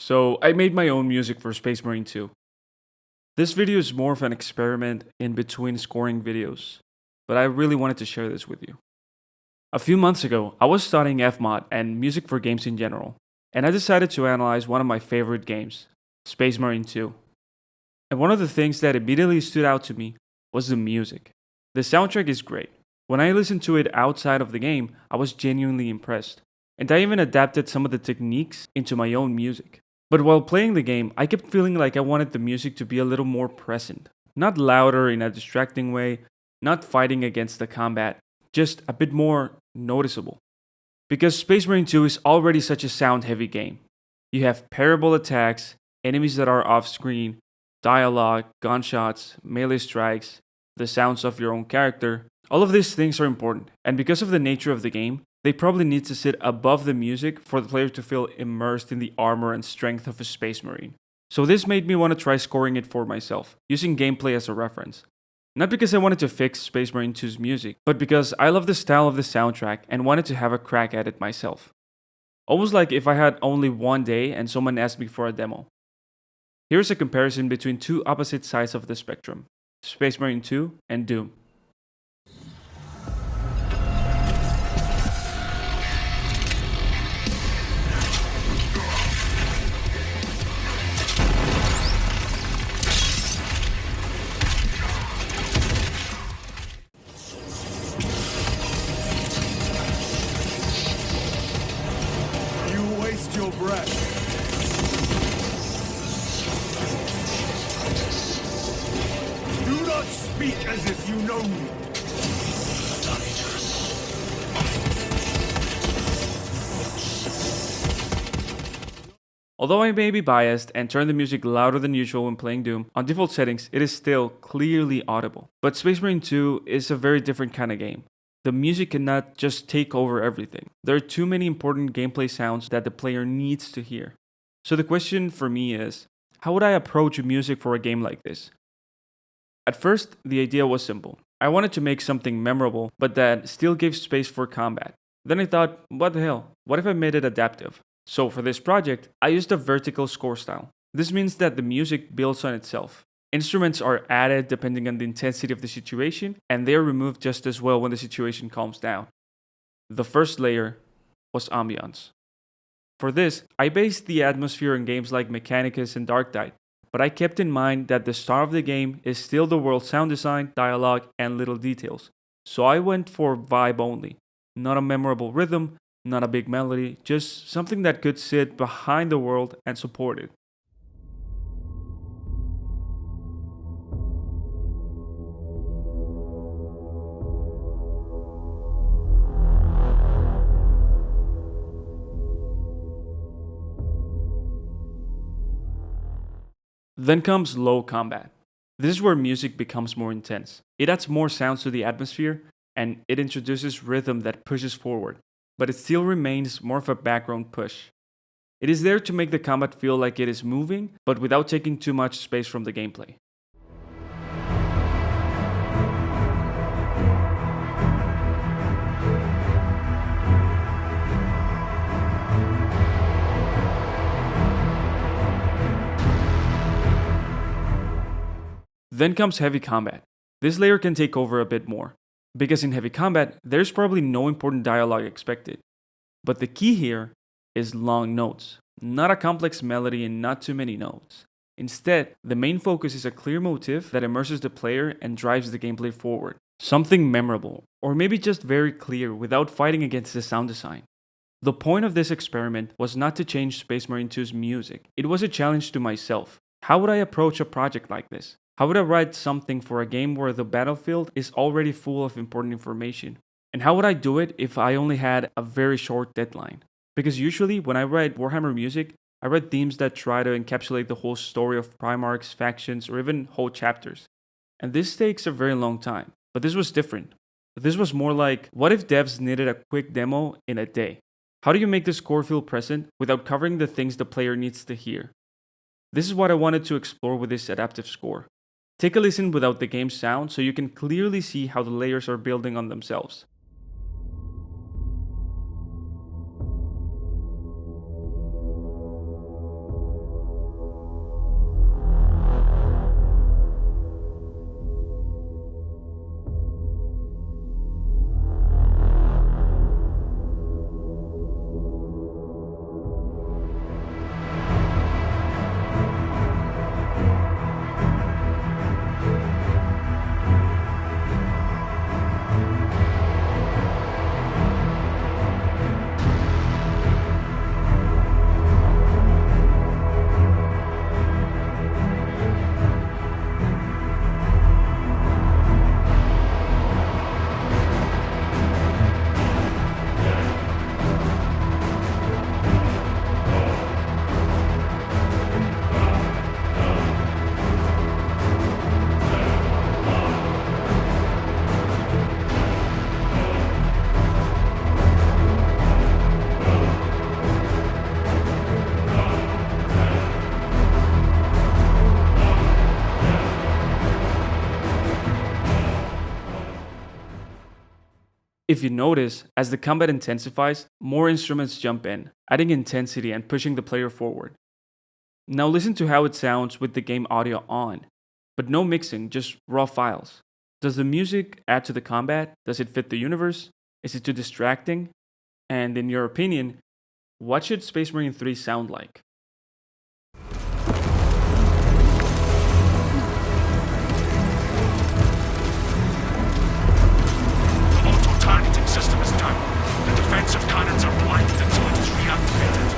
So I made my own music for Space Marine 2. This video is more of an experiment in between scoring videos, but I really wanted to share this with you. A few months ago, I was studying FMOD and music for games in general, and I decided to analyze one of my favorite games, Space Marine 2. And one of the things that immediately stood out to me was the music. The soundtrack is great. When I listened to it outside of the game, I was genuinely impressed, and I even adapted some of the techniques into my own music. But while playing the game, I kept feeling like I wanted the music to be a little more present. Not louder in a distracting way, not fighting against the combat, just a bit more noticeable. Because Space Marine 2 is already such a sound heavy game. You have parable attacks, enemies that are off screen, dialogue, gunshots, melee strikes, the sounds of your own character. All of these things are important, and because of the nature of the game, they probably need to sit above the music for the player to feel immersed in the armor and strength of a Space Marine. So this made me want to try scoring it for myself, using gameplay as a reference. Not because I wanted to fix Space Marine 2's music, but because I love the style of the soundtrack and wanted to have a crack at it myself. Almost like if I had only one day and someone asked me for a demo. Here's a comparison between two opposite sides of the spectrum, Space Marine 2 and Doom. You waste your breath. Do not speak as if you know me. Although I may be biased and turn the music louder than usual when playing Doom, on default settings it is still clearly audible. But Space Marine 2 is a very different kind of game. The music cannot just take over everything. There are too many important gameplay sounds that the player needs to hear. So the question for me is, how would I approach music for a game like this? At first, the idea was simple. I wanted to make something memorable, but that still gave space for combat. Then I thought, what the hell? What if I made it adaptive? So for this project, I used a vertical score style. This means that the music builds on itself. Instruments are added depending on the intensity of the situation, and they are removed just as well when the situation calms down. The first layer was ambiance. For this, I based the atmosphere in games like Mechanicus and Dark Tide, but I kept in mind that the star of the game is still the world's sound design, dialogue, and little details. So I went for vibe only. Not a memorable rhythm, not a big melody, just something that could sit behind the world and support it. Then comes low combat. This is where music becomes more intense. It adds more sounds to the atmosphere, and it introduces rhythm that pushes forward, but it still remains more of a background push. It is there to make the combat feel like it is moving, but without taking too much space from the gameplay. Then comes heavy combat. This layer can take over a bit more, because in heavy combat, there's probably no important dialogue expected. But the key here is long notes, not a complex melody and not too many notes. Instead, the main focus is a clear motif that immerses the player and drives the gameplay forward. Something memorable, or maybe just very clear without fighting against the sound design. The point of this experiment was not to change Space Marine 2's music, it was a challenge to myself. How would I approach a project like this? How would I write something for a game where the battlefield is already full of important information? And how would I do it if I only had a very short deadline? Because usually when I write Warhammer music, I write themes that try to encapsulate the whole story of Primarchs, factions, or even whole chapters. And this takes a very long time. But this was different. This was more like, what if devs needed a quick demo in a day? How do you make the score feel present without covering the things the player needs to hear? This is what I wanted to explore with this adaptive score. Take a listen without the game's sound so you can clearly see how the layers are building on themselves. If you notice, as the combat intensifies, more instruments jump in, adding intensity and pushing the player forward. Now listen to how it sounds with the game audio on, but no mixing, just raw files. Does the music add to the combat? Does it fit the universe? Is it too distracting? And in your opinion, what should Space Marine 3 sound like? The auto-targeting system is done. The defensive cannons are blanked until it is reactivated.